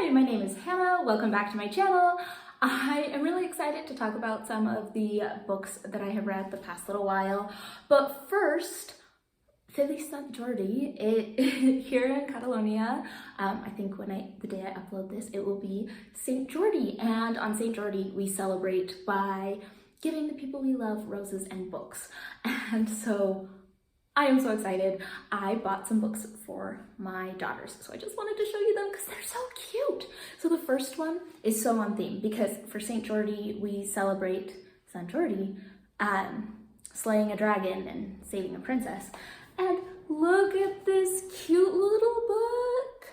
Hi, my name is Hannah. Welcome back to my channel. I am really excited to talk about some of the books that I have read the past little while. But first, Feliz Sant Jordi. Here in Catalonia, I think the day I upload this, it will be St. Jordi. And on St. Jordi, we celebrate by giving the people we love roses and books. And so I am so excited. I bought some books for my daughters, so I just wanted to show you them because they're so cute. So the first one is so on theme because for St. Jordi, we celebrate Sant Jordi, slaying a dragon and saving a princess. And look at this cute little book.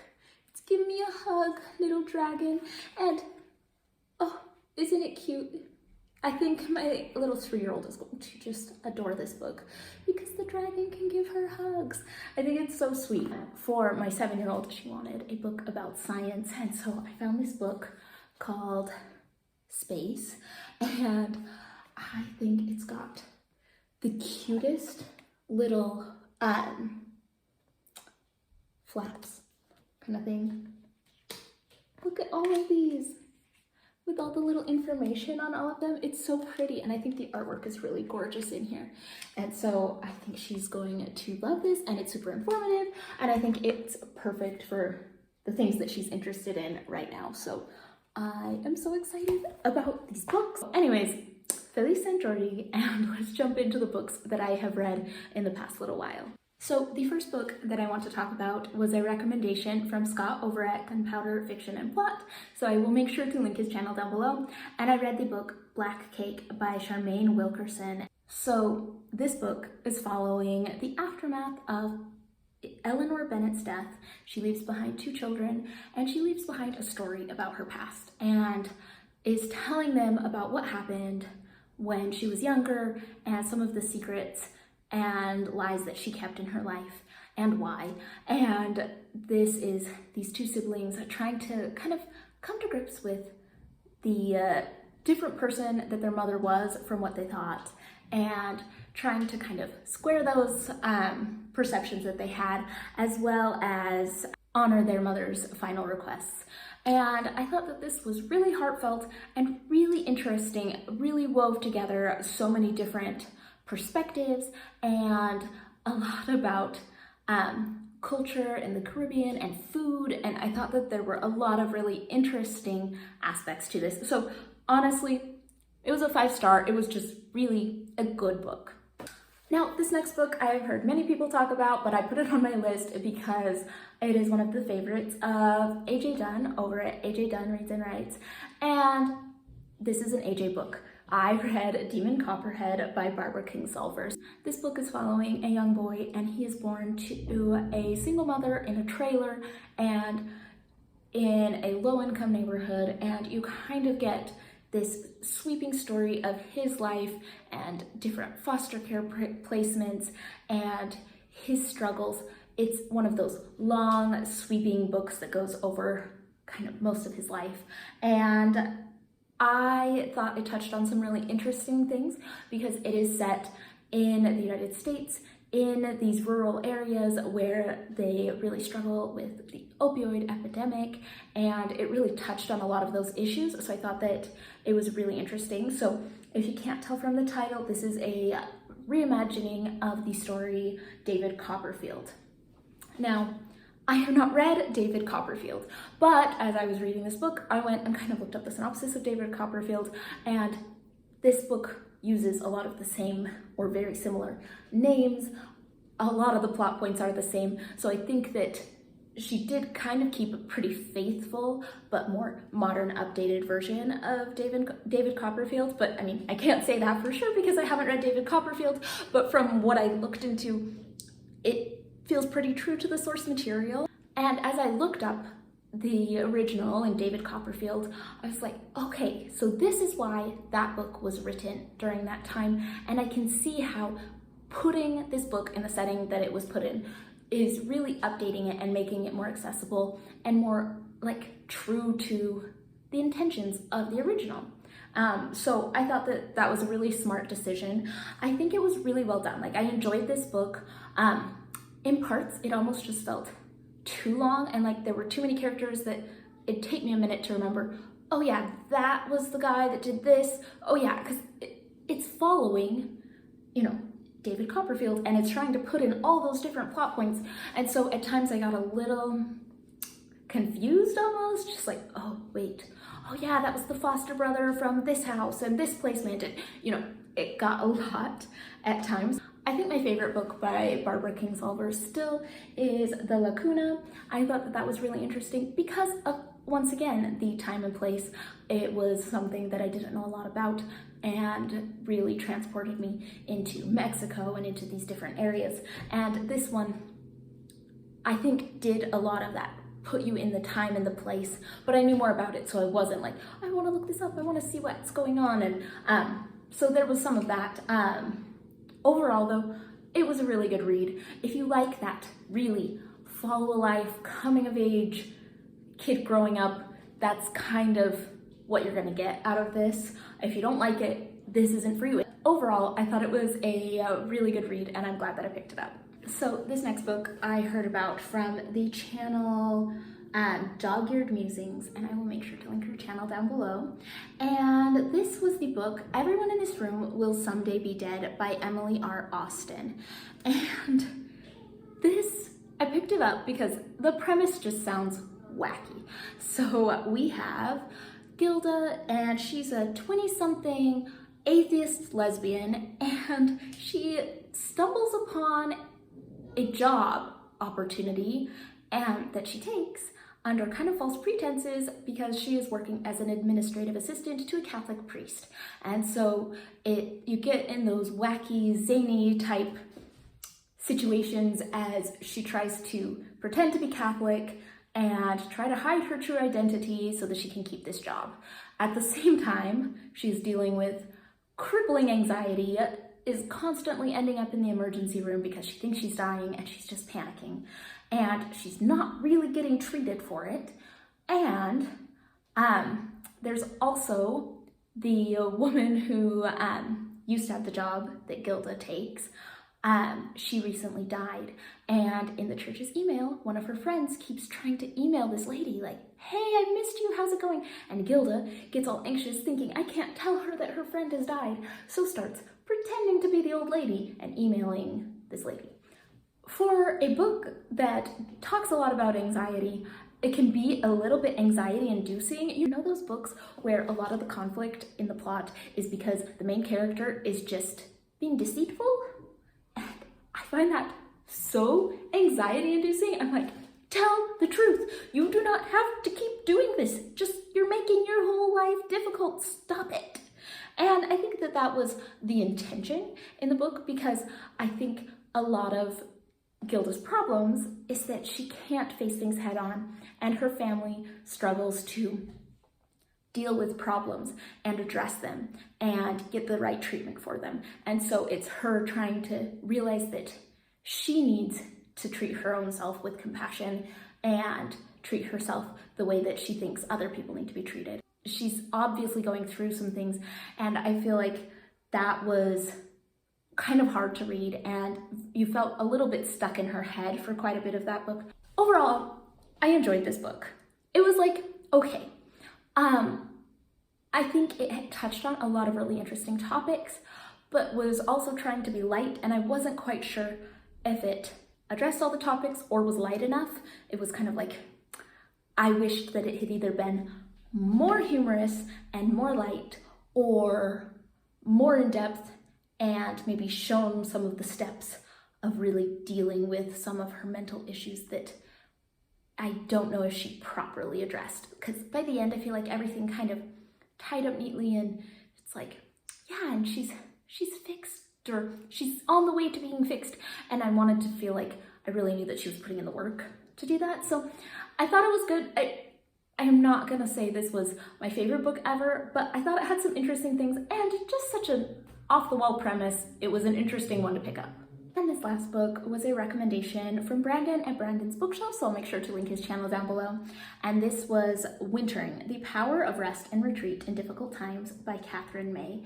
It's giving me a hug, little dragon. And oh, isn't it cute? I think my little 3-year-old is going to just adore this book because the dragon can give her hugs. I think it's so sweet. For my 7-year-old, she wanted a book about science, and so I found this book called Space, and I think it's got the cutest little flaps kind of thing. Look at all of these. With all the little information on all of them. It's so pretty, and I think the artwork is really gorgeous in here. And so I think she's going to love this, and it's super informative, and I think it's perfect for the things that she's interested in right now. So I am so excited about these books. Anyways, Feliz Sant Jordi, and let's jump into the books that I have read in the past little while. So the first book that I want to talk about was a recommendation from Scott over at Gunpowder Fiction and Plot. So I will make sure to link his channel down below. And I read the book Black Cake by Charmaine Wilkerson. So this book is following the aftermath of Eleanor Bennett's death. She leaves behind 2 children, and she leaves behind a story about her past and is telling them about what happened when she was younger and some of the secrets and lies that she kept in her life and why. And this is these 2 siblings trying to kind of come to grips with the different person that their mother was from what they thought, and trying to kind of square those perceptions that they had, as well as honor their mother's final requests. And I thought that this was really heartfelt and really interesting, really wove together so many different perspectives and a lot about culture in the Caribbean and food, and I thought that there were a lot of really interesting aspects to this. So honestly, it was a 5-star. It was just really a good book. Now, this next book I've heard many people talk about, but I put it on my list because it is one of the favorites of AJ Dunn over at AJ Dunn Reads and Writes, and this is an AJ book. I read Demon Copperhead by Barbara Kingsolver. This book is following a young boy, and he is born to a single mother in a trailer and in a low-income neighborhood, and you kind of get this sweeping story of his life and different foster care placements and his struggles. It's one of those long, sweeping books that goes over kind of most of his life, and I thought it touched on some really interesting things because it is set in the United States in these rural areas where they really struggle with the opioid epidemic, and it really touched on a lot of those issues. So I thought that it was really interesting. So if you can't tell from the title, this is a reimagining of the story David Copperfield. Now, I have not read David Copperfield, but as I was reading this book, I went and kind of looked up the synopsis of David Copperfield, and this book uses a lot of the same or very similar names. A lot of the plot points are the same, so I think that she did kind of keep a pretty faithful but more modern, updated version of David Copperfield. But I mean, I can't say that for sure because I haven't read David Copperfield, but from what I looked into, it feels pretty true to the source material. And as I looked up the original in David Copperfield, I was like, okay, so this is why that book was written during that time. And I can see how putting this book in the setting that it was put in is really updating it and making it more accessible and more like true to the intentions of the original. So I thought that that was a really smart decision. I think it was really well done. Like, I enjoyed this book. In parts, it almost just felt too long, and like there were too many characters that it'd take me a minute to remember, oh yeah, that was the guy that did this. Oh yeah, because it's following, you know, David Copperfield, and it's trying to put in all those different plot points. And so at times I got a little confused almost, just like, oh wait, oh yeah, that was the foster brother from this house and this placement. And, you know, it got a lot at times. I think my favorite book by Barbara Kingsolver still is The Lacuna. I thought that that was really interesting because of, once again, the time and place. It was something that I didn't know a lot about and really transported me into Mexico and into these different areas. And this one, I think, did a lot of that, put you in the time and the place, but I knew more about it, so I wasn't like, I want to look this up, I want to see what's going on. And so there was some of that. Overall though, it was a really good read. If you like that really follow a life, coming of age, kid growing up, that's kind of what you're gonna get out of this. If you don't like it, this isn't for you. Overall, I thought it was a really good read, and I'm glad that I picked it up. So this next book I heard about from the channel Dog-Eared Musings, and I will make sure to link her channel down below. And this was the book Everyone in This Room Will Someday Be Dead by Emily R. Austin. And this, I picked it up because the premise just sounds wacky. So we have Gilda, and she's a 20-something atheist lesbian, and she stumbles upon a job opportunity that she takes under kind of false pretenses because she is working as an administrative assistant to a Catholic priest. And so you get in those wacky, zany type situations as she tries to pretend to be Catholic and try to hide her true identity so that she can keep this job. At the same time, she's dealing with crippling anxiety, is constantly ending up in the emergency room because she thinks she's dying and she's just panicking. And she's not really getting treated for it. And there's also the woman who used to have the job that Gilda takes. She recently died, and in the church's email, one of her friends keeps trying to email this lady like, hey, I missed you, how's it going? And Gilda gets all anxious thinking, I can't tell her that her friend has died, so starts pretending to be the old lady and emailing this lady. For a book that talks a lot about anxiety, it can be a little bit anxiety-inducing. You know those books where a lot of the conflict in the plot is because the main character is just being deceitful? And I find that so anxiety-inducing. I'm like, tell the truth. You do not have to keep doing this. Just, you're making your whole life difficult. Stop it. And I think that that was the intention in the book, because I think a lot of Gilda's problems is that she can't face things head on, and her family struggles to deal with problems and address them and get the right treatment for them. And so it's her trying to realize that she needs to treat her own self with compassion and treat herself the way that she thinks other people need to be treated. She's obviously going through some things, and I feel like that was kind of hard to read, and you felt a little bit stuck in her head for quite a bit of that book. Overall, I enjoyed this book. It was like, okay. I think it had touched on a lot of really interesting topics, but was also trying to be light, and I wasn't quite sure if it addressed all the topics or was light enough. It was kind of like, I wished that it had either been more humorous and more light, or more in-depth and maybe shown some of the steps of really dealing with some of her mental issues that I don't know if she properly addressed. Because by the end, I feel like everything kind of tied up neatly, and it's like, yeah, and she's fixed, or she's on the way to being fixed. And I wanted to feel like I really knew that she was putting in the work to do that. So I thought it was good. I am not gonna say this was my favorite book ever, but I thought it had some interesting things and just such an off-the-wall premise. It was an interesting one to pick up. And this last book was a recommendation from Brandon at Brandon's Bookshelf, so I'll make sure to link his channel down below. And this was Wintering, The Power of Rest and Retreat in Difficult Times by Catherine May.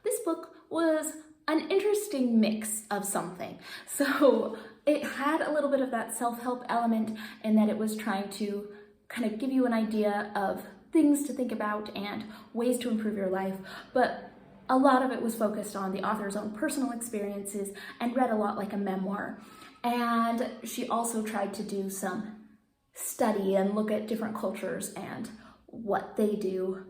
This book was an interesting mix of something. So it had a little bit of that self-help element in that it was trying to kind of give you an idea of things to think about and ways to improve your life, but a lot of it was focused on the author's own personal experiences and read a lot like a memoir. And she also tried to do some study and look at different cultures and what they do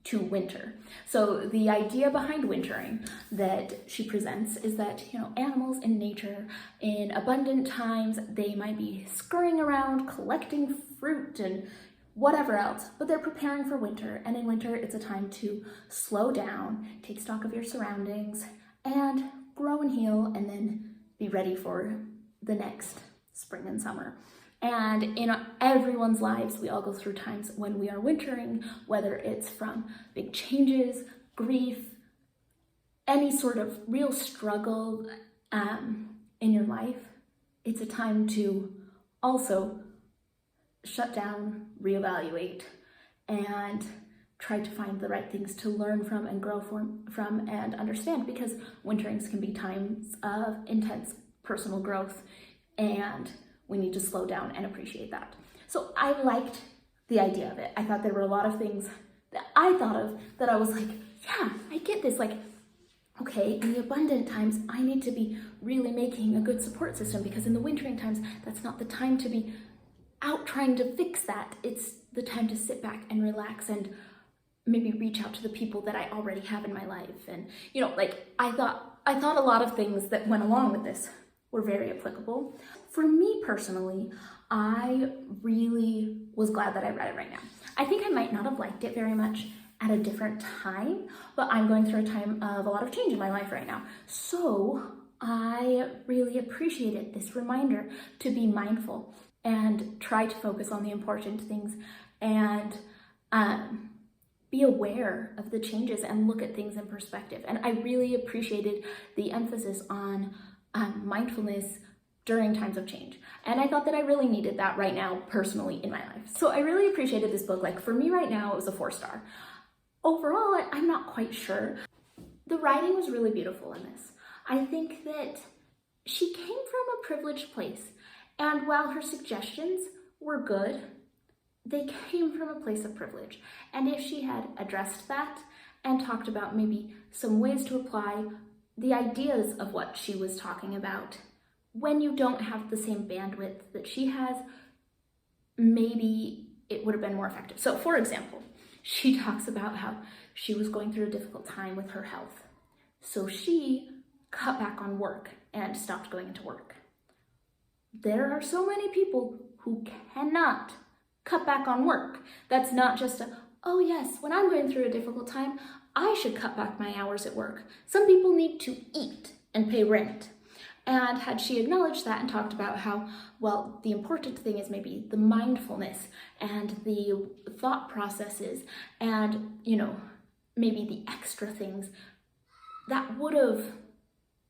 to winter. So the idea behind wintering that she presents is that, animals in nature in abundant times, they might be scurrying around collecting fruit and whatever else, but they're preparing for winter. And in winter, it's a time to slow down, take stock of your surroundings, and grow and heal, and then be ready for the next spring and summer. And in everyone's lives, we all go through times when we are wintering, whether it's from big changes, grief, any sort of real struggle in your life. It's a time to also shut down, reevaluate, and try to find the right things to learn from and grow from and understand, because winterings can be times of intense personal growth, and we need to slow down and appreciate that. So I liked the idea of it. I thought there were a lot of things that I thought of that I was like, yeah, I get this. Like, okay, in the abundant times, I need to be really making a good support system, because in the wintering times, that's not the time to be out trying to fix that. It's the time to sit back and relax and maybe reach out to the people that I already have in my life. And, I thought a lot of things that went along with this were very applicable. For me personally, I really was glad that I read it right now. I think I might not have liked it very much at a different time, but I'm going through a time of a lot of change in my life right now. So I really appreciated this reminder to be mindful and try to focus on the important things and be aware of the changes and look at things in perspective. And I really appreciated the emphasis on mindfulness during times of change. And I thought that I really needed that right now personally in my life. So I really appreciated this book. Like, for me right now, it was a 4-star. Overall, I'm not quite sure. The writing was really beautiful in this. I think that she came from a privileged place. And while her suggestions were good, they came from a place of privilege. And if she had addressed that and talked about maybe some ways to apply the ideas of what she was talking about, when you don't have the same bandwidth that she has, maybe it would have been more effective. So, for example, she talks about how she was going through a difficult time with her health. So she cut back on work and stopped going into work. There are so many people who cannot cut back on work. That's not just oh yes, when I'm going through a difficult time, I should cut back my hours at work. Some people need to eat and pay rent. And had she acknowledged that and talked about how, well, the important thing is maybe the mindfulness and the thought processes and, maybe the extra things, that would have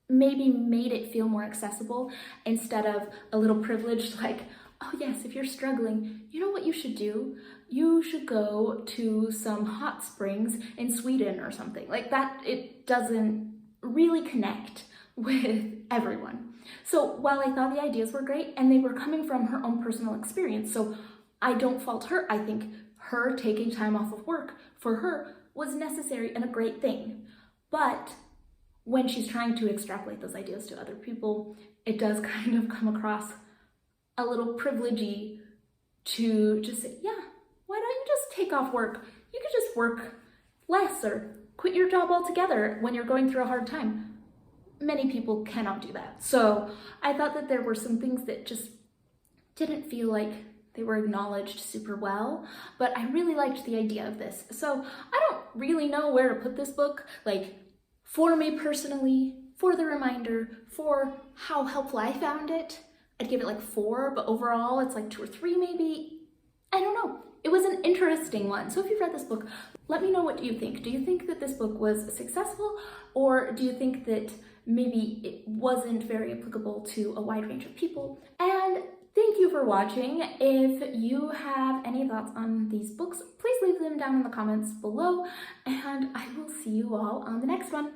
maybe made it feel more accessible instead of a little privileged, like, oh yes, if you're struggling, you know what you should do? You should go to some hot springs in Sweden or something. Like that, it doesn't really connect with everyone. So while I thought the ideas were great and they were coming from her own personal experience, so I don't fault her. I think her taking time off of work for her was necessary and a great thing. But when she's trying to extrapolate those ideas to other people, it does kind of come across a little privilegey to just say, yeah, why don't you just take off work? You could just work less or quit your job altogether when you're going through a hard time. Many people cannot do that. So I thought that there were some things that just didn't feel like they were acknowledged super well, but I really liked the idea of this. So I don't really know where to put this book, like for me personally, for the reminder, for how helpful I found it. I'd give it like 4, but overall it's like 2 or 3 maybe. I don't know. It was an interesting one. So if you've read this book, let me know, what do you think? Do you think that this book was successful, or do you think that maybe it wasn't very applicable to a wide range of people? And thank you for watching. If you have any thoughts on these books, please leave them down in the comments below, and I will see you all on the next one.